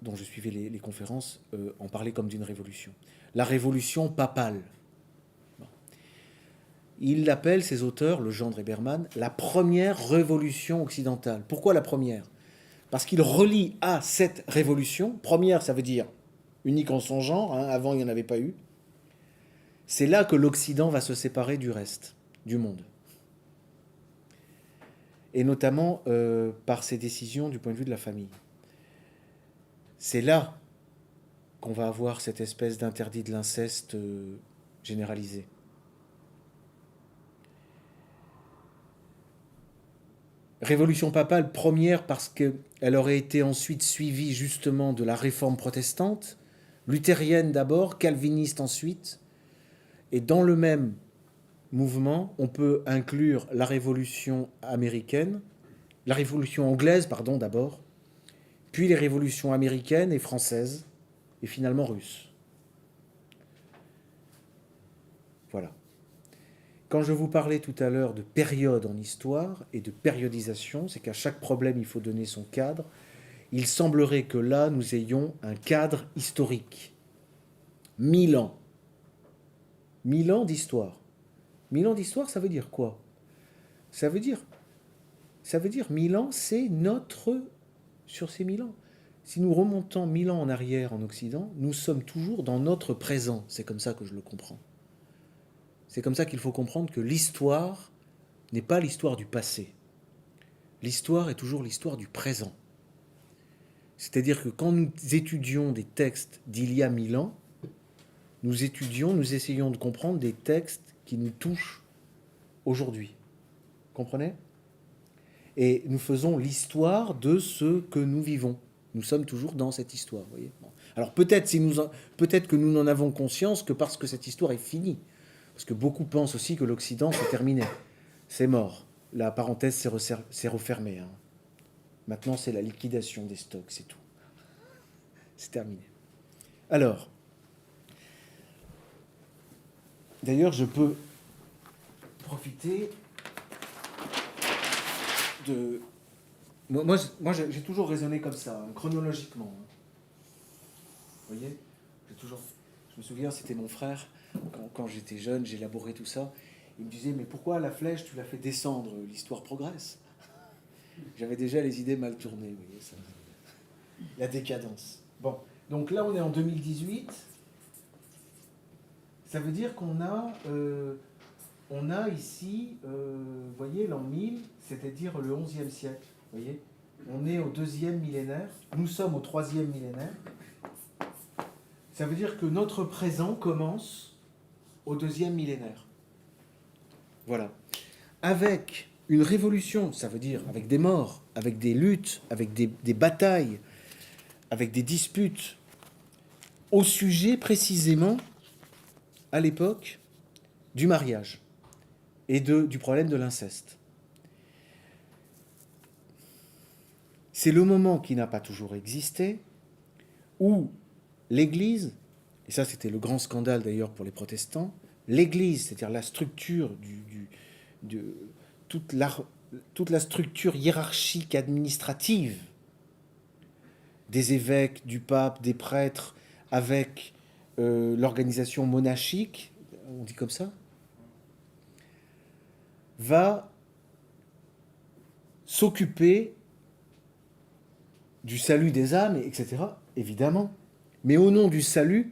dont je suivais les conférences, en parlait comme d'une révolution. La révolution papale. Bon. Il l'appelle, ces auteurs, Legendre et Berman, la première révolution occidentale. Pourquoi la première ? Parce qu'il relie à cette révolution, première, ça veut dire unique en son genre, hein, avant il n'y en avait pas eu, c'est là que l'Occident va se séparer du reste, du monde. Et notamment par ses décisions du point de vue de la famille. C'est là qu'on va avoir cette espèce d'interdit de l'inceste généralisé. Révolution papale première parce qu'elle aurait été ensuite suivie justement de la réforme protestante, luthérienne d'abord, calviniste ensuite, et dans le même mouvement, on peut inclure la révolution américaine, la révolution anglaise, pardon, d'abord, puis les révolutions américaines et françaises, et finalement russes. Voilà. Quand je vous parlais tout à l'heure de période en histoire et de périodisation, c'est qu'à chaque problème, il faut donner son cadre. Il semblerait que là, nous ayons un cadre historique. 1000 ans. 1000 ans d'histoire. 1000 ans d'histoire, ça veut dire quoi ? Ça veut dire 1000 ans, c'est notre... Sur ces 1000 ans. Si nous remontons 1000 ans en arrière en Occident, nous sommes toujours dans notre présent. C'est comme ça que je le comprends. C'est comme ça qu'il faut comprendre que l'histoire n'est pas l'histoire du passé. L'histoire est toujours l'histoire du présent. C'est-à-dire que quand nous étudions des textes d'il y a 1000 ans, nous essayons de comprendre des textes qui nous touchent aujourd'hui. Comprenez ? Et nous faisons l'histoire de ce que nous vivons. Nous sommes toujours dans cette histoire. Voyez ? Bon. Alors peut-être que nous n'en avons conscience que parce que cette histoire est finie. Parce que beaucoup pensent aussi que l'Occident, c'est terminé. C'est mort. La parenthèse s'est refermée. Hein. Maintenant, c'est la liquidation des stocks, c'est tout. C'est terminé. Alors, d'ailleurs, je peux profiter de... Moi j'ai toujours raisonné comme ça, hein, chronologiquement. Hein. Vous voyez ? Je me souviens, c'était mon frère, quand j'étais jeune, j'élaborais tout ça. Il me disait, mais pourquoi la flèche, tu l'as fait descendre ? L'histoire progresse. J'avais déjà les idées mal tournées, vous voyez ça. La décadence. Bon, donc là, on est en 2018. Ça veut dire qu'on a ici, vous voyez, l'an 1000, c'est-à-dire le 11e siècle. Vous voyez, on est au 2e millénaire, nous sommes au 3e millénaire. Ça veut dire que notre présent commence au 2e millénaire. Voilà. Avec une révolution, ça veut dire avec des morts, avec des luttes, avec des batailles, avec des disputes, au sujet précisément, à l'époque, du mariage et du problème de l'inceste. C'est le moment qui n'a pas toujours existé, où l'Église, et ça c'était le grand scandale d'ailleurs pour les protestants, l'Église, c'est-à-dire la structure toute la structure hiérarchique administrative des évêques, du pape, des prêtres, avec l'organisation monarchique, on dit comme ça, va s'occuper du salut des âmes, etc., évidemment. Mais au nom du salut,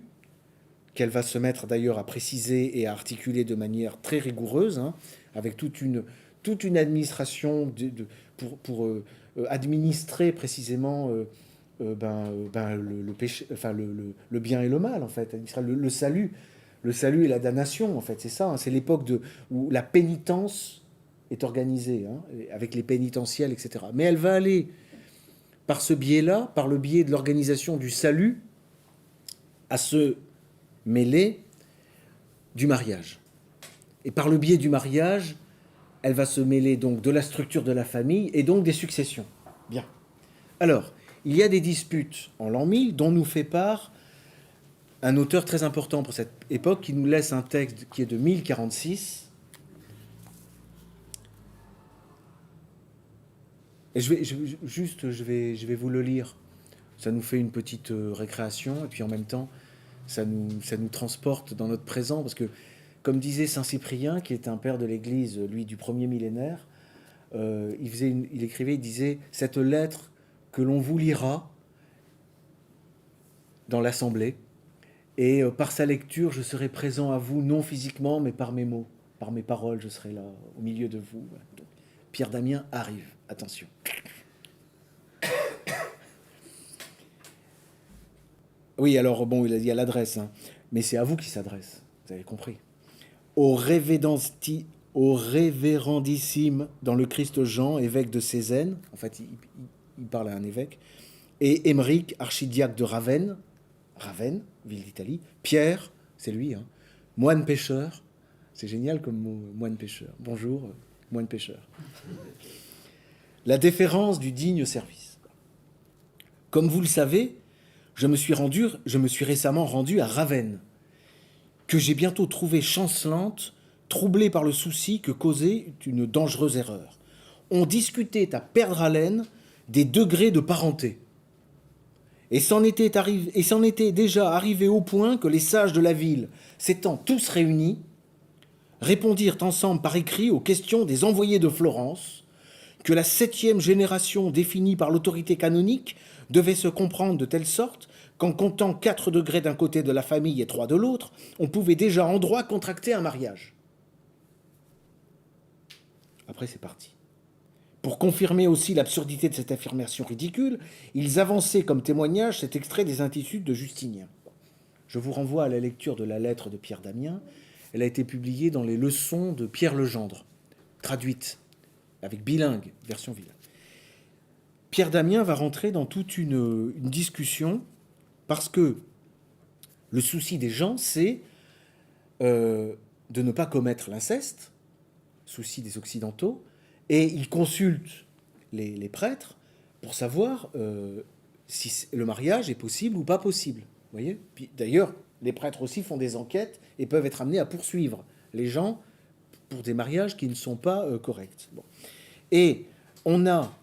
qu'elle va se mettre d'ailleurs à préciser et à articuler de manière très rigoureuse, hein, avec toute une administration pour administrer précisément le péché, enfin le bien et le mal, en fait, le salut. Le salut et la damnation, en fait, c'est ça. Hein, c'est l'époque où la pénitence est organisée, hein, avec les pénitentiels, etc. Mais elle va aller par ce biais-là, par le biais de l'organisation du salut, à se mêler du mariage. Et par le biais du mariage, elle va se mêler donc de la structure de la famille et donc des successions. Bien. Alors, il y a des disputes en l'an 1000 dont nous fait part un auteur très important pour cette époque qui nous laisse un texte qui est de 1046. Et je vais vous le lire. Ça nous fait une petite récréation et puis en même temps, ça nous transporte dans notre présent parce que, comme disait Saint Cyprien, qui est un père de l'Église, lui, du 1er millénaire, il écrivait, il disait « Cette lettre que l'on vous lira dans l'Assemblée, et par sa lecture, je serai présent à vous, non physiquement, mais par mes mots, par mes paroles, je serai là, au milieu de vous. » Donc, Pierre Damien arrive, attention. Oui, alors, bon, il a dit à l'adresse, hein, mais c'est à vous qu'il s'adresse, vous avez compris. Au révérendissime dans le Christ Jean, évêque de Cézanne, en fait, il parle à un évêque, et Émeric, archidiacre de Ravenne, ville d'Italie, Pierre, c'est lui, hein, moine pêcheur, c'est génial comme mot, moine pêcheur. Bonjour, moine pêcheur. La déférence du digne service. Comme vous le savez, je me suis récemment rendu à Ravenne, que j'ai bientôt trouvée chancelante, troublée par le souci que causait une dangereuse erreur. On discutait à perdre haleine des degrés de parenté. Et c'en était déjà arrivé au point que les sages de la ville, s'étant tous réunis, répondirent ensemble par écrit aux questions des envoyés de Florence, que la 7e génération définie par l'autorité canonique devait se comprendre de telle sorte qu'en comptant 4 degrés d'un côté de la famille et 3 de l'autre, on pouvait déjà en droit contracter un mariage. Après, c'est parti. Pour confirmer aussi l'absurdité de cette affirmation ridicule, ils avançaient comme témoignage cet extrait des Instituts de Justinien. Je vous renvoie à la lecture de la lettre de Pierre Damien. Elle a été publiée dans les leçons de Pierre Legendre, traduite, avec bilingue, version bilingue. Pierre Damien va rentrer dans toute une discussion parce que le souci des gens, c'est de ne pas commettre l'inceste, souci des Occidentaux, et il consulte les prêtres pour savoir si le mariage est possible ou pas possible. Vous voyez ? Puis, d'ailleurs, les prêtres aussi font des enquêtes et peuvent être amenés à poursuivre les gens pour des mariages qui ne sont pas corrects. Bon. Et on a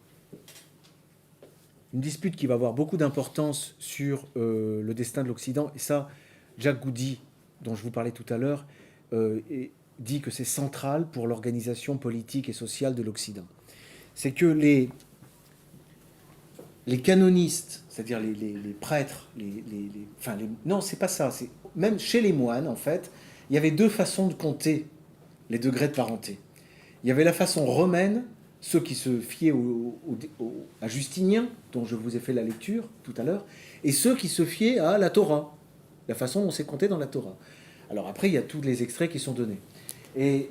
une dispute qui va avoir beaucoup d'importance sur le destin de l'Occident. Et ça, Jacques Goudy, dont je vous parlais tout à l'heure, dit que c'est central pour l'organisation politique et sociale de l'Occident. C'est que les canonistes, c'est-à-dire les prêtres, non, c'est pas ça. C'est même chez les moines, en fait, il y avait deux façons de compter les degrés de parenté. Il y avait la façon romaine, ceux qui se fiaient à Justinien, dont je vous ai fait la lecture tout à l'heure, et ceux qui se fiaient à la Torah, la façon dont c'est compté dans la Torah. Alors après, il y a tous les extraits qui sont donnés. Et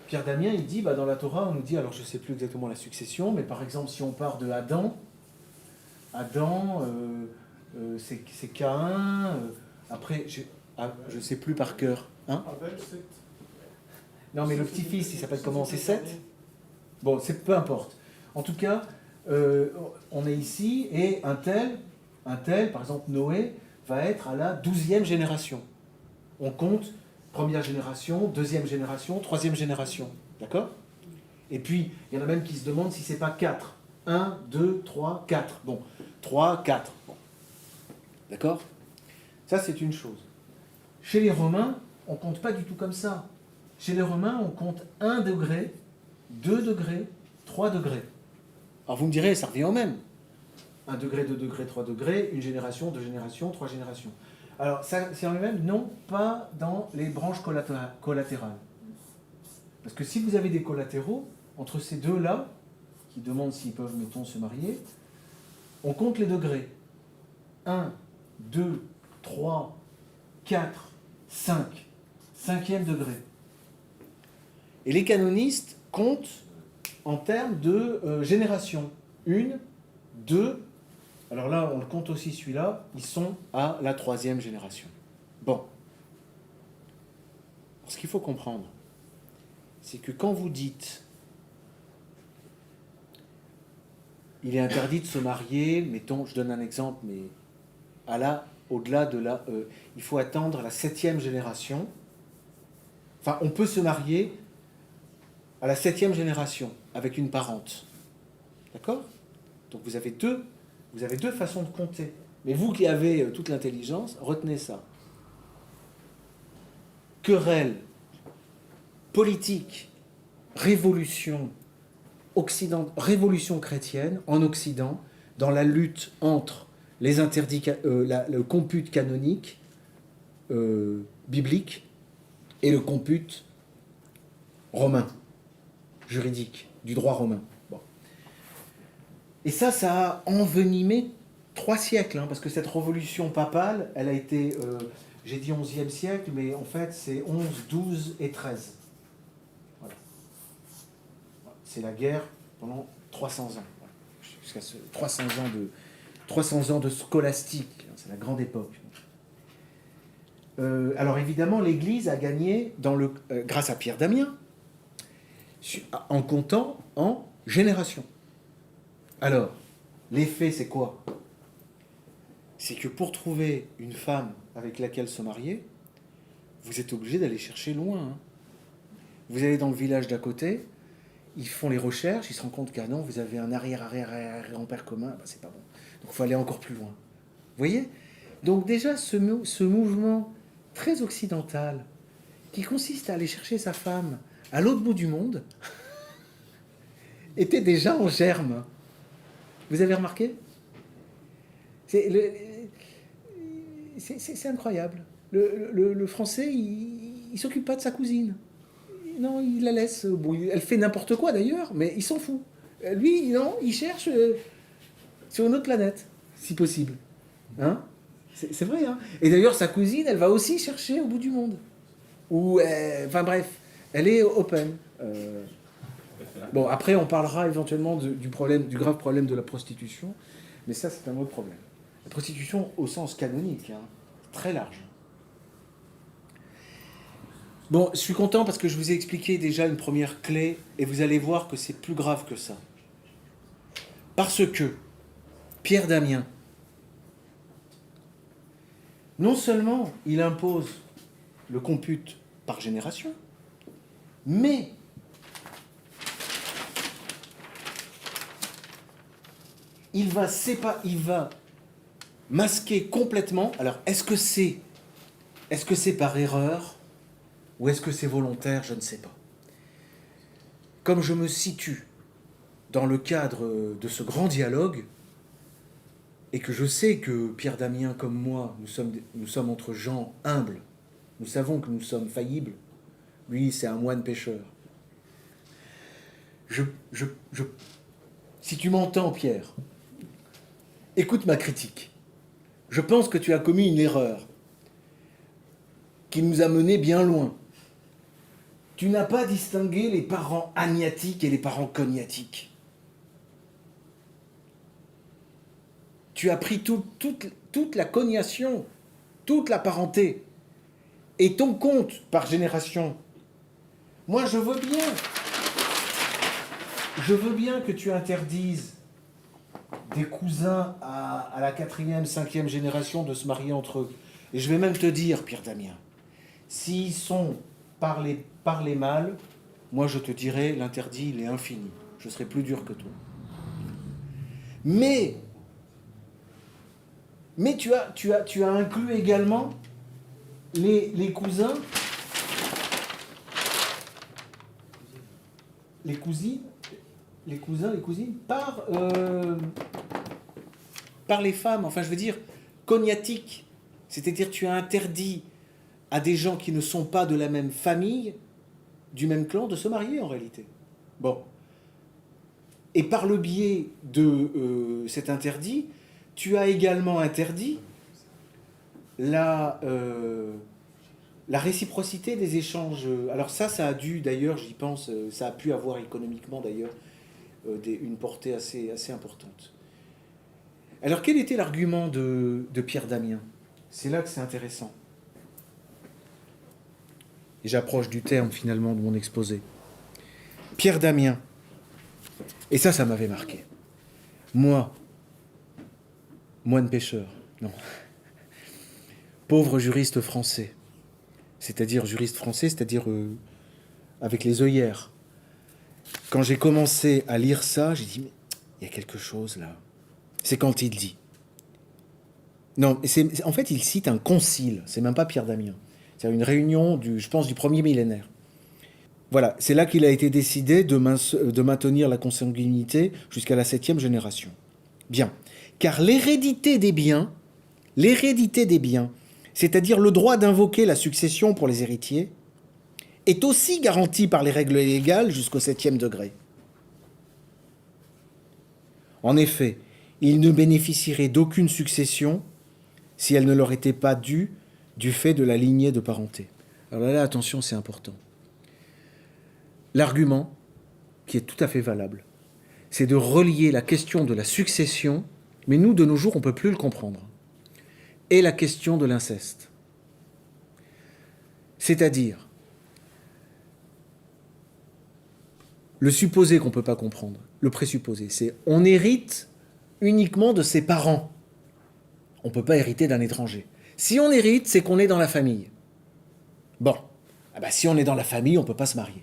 Pierre Damien, il dit, dans la Torah, on nous dit, alors je ne sais plus exactement la succession, mais par exemple, si on part de Adam, c'est Caïn, après, je ne sais plus par cœur. Hein? Non, mais le petit-fils, il s'appelle comment? C'est Seth? Bon, peu importe. En tout cas, on est ici, et un tel, par exemple Noé, va être à la 12e génération. On compte première génération, deuxième génération, troisième génération. D'accord? Et puis, il y en a même qui se demandent si c'est pas 4. 1, 2, 3, 4. Bon, 3, 4. Bon. D'accord? Ça, c'est une chose. Chez les Romains, on ne compte pas du tout comme ça. Chez les Romains, on compte 1 degré, 2 degrés, 3 degrés. Alors vous me direz, ça revient au même. 1 degré, 2 degrés, 3 degrés, une génération, 2 générations, 3 générations. Alors, ça, c'est en même, non, pas dans les branches collatérales. Parce que si vous avez des collatéraux, entre ces deux-là, qui demandent s'ils peuvent, mettons, se marier, on compte les degrés. 1, 2, 3, 4, 5. 5e degré. Et les canonistes comptent en termes de génération. 1, 2, alors là, on le compte aussi celui-là, ils sont à la 3e génération. Bon. Alors, ce qu'il faut comprendre, c'est que quand vous dites il est interdit de se marier, mettons, je donne un exemple, mais au-delà de la... il faut attendre la 7e génération. Enfin, on peut se marier à la 7e génération avec une parente. D'accord? Donc vous avez deux façons de compter. Mais vous qui avez toute l'intelligence, retenez ça. Querelle politique, révolution chrétienne en Occident, dans la lutte entre les interdits, le compute canonique biblique et le compute romain, juridique, du droit romain. Bon. Et ça a envenimé 3 siècles, parce que cette révolution papale, elle a été, j'ai dit 11e siècle, mais en fait c'est 11, 12 et 13. Voilà. C'est la guerre pendant 300 ans. Voilà. Jusqu'à 300 ans de scolastique, c'est la grande époque. Alors évidemment, l'Église a gagné grâce à Pierre Damien, en comptant en générations. Alors, l'effet, c'est quoi? C'est que pour trouver une femme avec laquelle se marier, vous êtes obligé d'aller chercher loin. Vous allez dans le village d'à côté, ils font les recherches, ils se rendent compte qu'à non, vous avez un arrière-grand-père commun, c'est pas bon. Donc il faut aller encore plus loin. Vous voyez? Donc déjà, ce mouvement très occidental, qui consiste à aller chercher sa femme à l'autre bout du monde, était déjà en germe. Vous avez remarqué? C'est incroyable. Le Français, il s'occupe pas de sa cousine. Non, il la laisse. Bon, elle fait n'importe quoi d'ailleurs, mais il s'en fout. Lui, non, il cherche sur une autre planète, si possible. Hein? C'est vrai. Hein? Et d'ailleurs, sa cousine, elle va aussi chercher au bout du monde. Enfin bref, elle est open. Bon, après, on parlera éventuellement du grave problème de la prostitution, mais ça, c'est un autre problème. La prostitution au sens canonique, très large. Bon, je suis content parce que je vous ai expliqué déjà une première clé, et vous allez voir que c'est plus grave que ça. Parce que Pierre Damien, non seulement il impose le compute par génération, mais il va masquer complètement. Alors, est-ce que c'est par erreur ou est-ce que c'est volontaire? Je ne sais pas. Comme je me situe dans le cadre de ce grand dialogue, et que je sais que Pierre Damien, comme moi, nous sommes entre gens humbles Nous savons que nous sommes faillibles. Lui, c'est un moine pécheur. Si tu m'entends, Pierre, écoute ma critique. Je pense que tu as commis une erreur qui nous a menés bien loin. Tu n'as pas distingué les parents agnatiques et les parents cognatiques. Tu as pris toute la cognation, toute la parenté, et ton compte par génération. Moi, je veux bien que tu interdises des cousins à la 4e, 5e génération de se marier entre eux. Et je vais même te dire, Pierre Damien, s'ils sont par les mâles, moi je te dirais, l'interdit, il est infini. Je serai plus dur que toi. Mais tu as inclus également les cousins, les cousines, les cousins, les cousines, par les femmes, enfin je veux dire, cognatiques. C'est-à-dire tu as interdit à des gens qui ne sont pas de la même famille, du même clan, de se marier en réalité. Bon. Et par le biais de cet interdit, tu as également interdit la réciprocité des échanges. Alors ça a dû d'ailleurs, j'y pense, ça a pu avoir économiquement d'ailleurs une portée assez importante. Alors quel était l'argument de Pierre Damien ? C'est là que c'est intéressant. Et j'approche du terme finalement de mon exposé. Pierre Damien, et ça m'avait marqué. Moi, moine pêcheur, non. Pauvre juriste français, c'est-à-dire juriste français, c'est-à-dire avec les œillères. Quand j'ai commencé à lire ça, j'ai dit, mais il y a quelque chose là. C'est quand il dit. Non, en fait, il cite un concile, c'est même pas Pierre Damien. C'est une réunion, je pense, du premier millénaire. Voilà, c'est là qu'il a été décidé de maintenir la consanguinité jusqu'à la 7e génération. Bien, car l'hérédité des biens, c'est-à-dire le droit d'invoquer la succession pour les héritiers, est aussi garantie par les règles légales jusqu'au 7e degré. En effet, ils ne bénéficieraient d'aucune succession si elle ne leur était pas due du fait de la lignée de parenté. Alors là, attention, c'est important. L'argument, qui est tout à fait valable, c'est de relier la question de la succession, mais nous, de nos jours, on ne peut plus le comprendre, et la question de l'inceste. C'est-à-dire, le supposé qu'on ne peut pas comprendre, le présupposé, c'est on hérite uniquement de ses parents. On ne peut pas hériter d'un étranger. Si on hérite, c'est qu'on est dans la famille. Bon, si on est dans la famille, on ne peut pas se marier.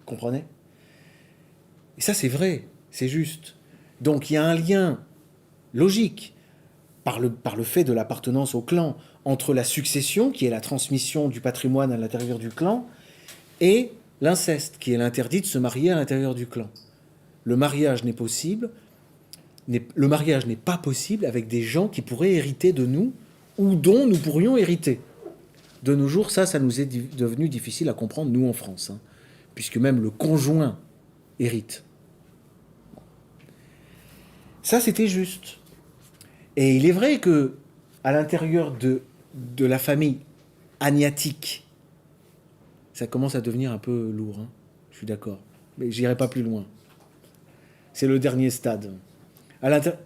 Vous comprenez ? Et ça, c'est vrai, c'est juste. Donc, il y a un lien logique, par le fait de l'appartenance au clan, entre la succession, qui est la transmission du patrimoine à l'intérieur du clan, et l'inceste, qui est l'interdit de se marier à l'intérieur du clan. Le mariage n'est pas possible avec des gens qui pourraient hériter de nous ou dont nous pourrions hériter. De nos jours, ça nous est devenu difficile à comprendre, nous, en France, puisque même le conjoint hérite. Ça, c'était juste. Et il est vrai que à l'intérieur de la famille agnatique, ça commence à devenir un peu lourd, je suis d'accord. Mais j'irai pas plus loin. C'est le dernier stade.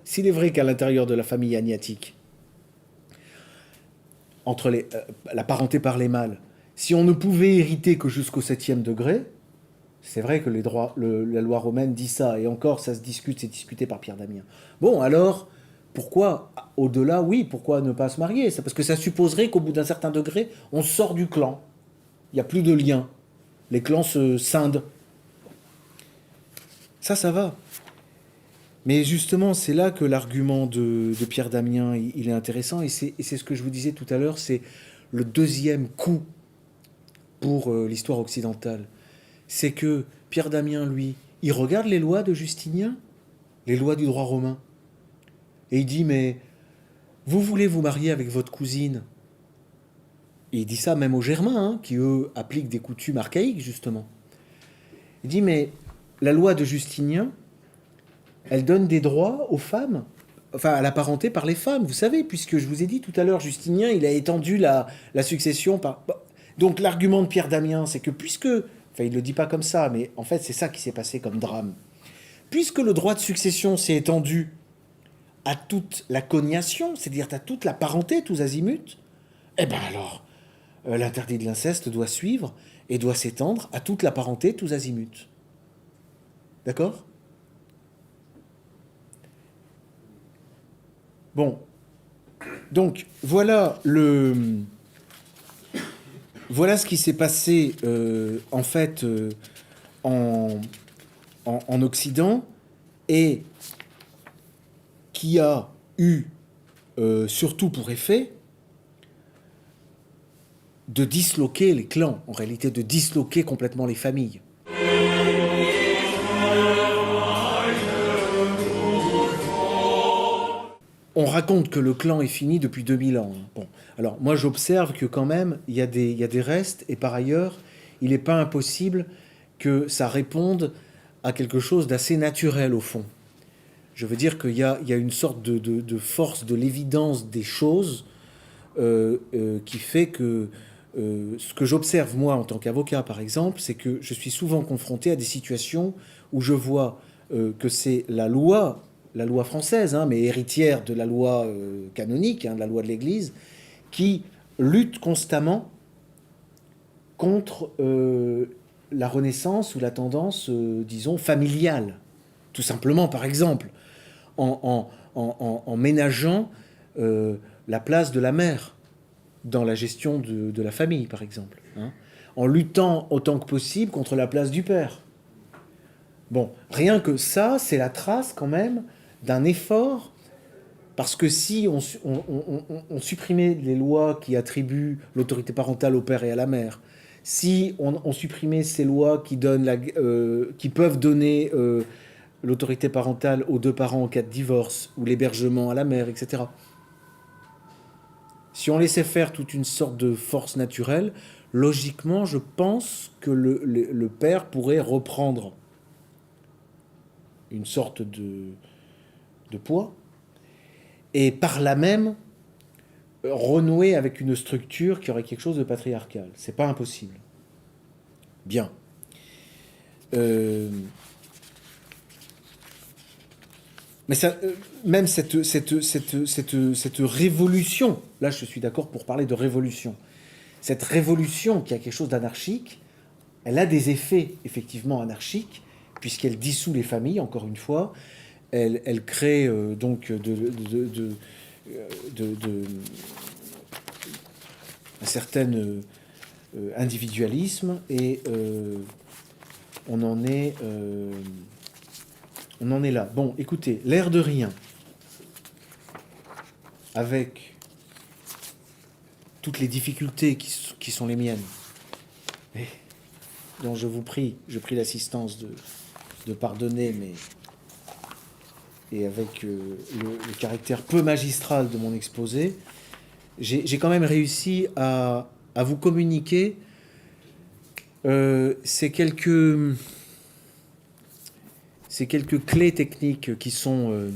S'il est vrai qu'à l'intérieur de la famille agnatique, entre la parenté par les mâles, si on ne pouvait hériter que jusqu'au 7e degré, c'est vrai que la loi romaine dit ça, et encore, ça se discute, c'est discuté par Pierre Damien. Bon, alors, pourquoi, au-delà, oui, pourquoi ne pas se marier ? C'est parce que ça supposerait qu'au bout d'un certain degré, on sort du clan. Il n'y a plus de lien. Les clans se scindent. Ça va. Mais justement, c'est là que l'argument de Pierre Damien, il est intéressant, et c'est ce que je vous disais tout à l'heure, c'est le deuxième coup pour l'histoire occidentale. C'est que Pierre Damien, lui, il regarde les lois de Justinien, les lois du droit romain, et il dit, mais vous voulez vous marier avec votre cousine ? il dit ça même aux Germains, hein, qui eux appliquent des coutumes archaïques, justement. Il dit, mais la loi de Justinien, elle donne des droits aux femmes, enfin à la parenté par les femmes, vous savez, puisque je vous ai dit tout à l'heure, Justinien, il a étendu la succession par... Donc l'argument de Pierre Damien, c'est que puisque... Enfin, il ne le dit pas comme ça, mais en fait, c'est ça qui s'est passé comme drame. Puisque le droit de succession s'est étendu à toute la cognation, c'est-à-dire à toute la parenté, tous azimuts, eh bien alors, l'interdit de l'inceste doit suivre et doit s'étendre à toute la parenté, tous azimuts. D'accord ? Bon. Donc, voilà ce qui s'est passé, en fait, en Occident, et qui a eu surtout pour effet de disloquer les clans, en réalité de disloquer complètement les familles. On raconte que le clan est fini depuis 2000 ans. Bon, alors moi j'observe que quand même il y a des restes, et par ailleurs il n'est pas impossible que ça réponde à quelque chose d'assez naturel au fond. Je veux dire qu'il y a une sorte de force de l'évidence des choses qui fait que ce que j'observe moi en tant qu'avocat par exemple, c'est que je suis souvent confronté à des situations où je vois que c'est la loi française, hein, mais héritière de la loi canonique, hein, de la loi de l'Église, qui lutte constamment contre la renaissance ou la tendance, disons, familiale. Tout simplement, par exemple, en ménageant la place de la mère dans la gestion de la famille, par exemple. Hein, en luttant autant que possible contre la place du père. Bon, rien que ça, c'est la trace quand même d'un effort, parce que si on supprimait les lois qui attribuent l'autorité parentale au père et à la mère, si on supprimait ces lois qui peuvent donner l'autorité parentale aux deux parents en cas de divorce, ou l'hébergement à la mère, etc. Si on laissait faire toute une sorte de force naturelle, logiquement, je pense que le père pourrait reprendre une sorte de poids, et par là même renouer avec une structure qui aurait quelque chose de patriarcal. C'est pas impossible. Bien. Mais ça, même cette révolution, là je suis d'accord pour parler de révolution, cette révolution qui a quelque chose d'anarchique, elle a des effets effectivement anarchiques, puisqu'elle dissout les familles, encore une fois, elle crée donc un certain individualisme, et on en est là. Bon, écoutez, l'air de rien, avec toutes les difficultés qui sont les miennes, et dont je prie l'assistance de pardonner, mais et avec le caractère peu magistral de mon exposé, j'ai quand même réussi à vous communiquer ces quelques clés techniques qui sont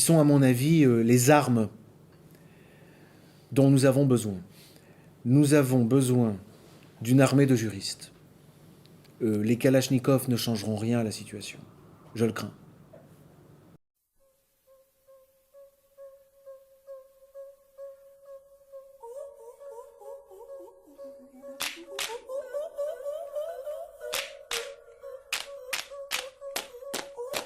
à mon avis les armes dont nous avons besoin. Nous avons besoin d'une armée de juristes. Les Kalachnikov ne changeront rien à la situation. Je le crains.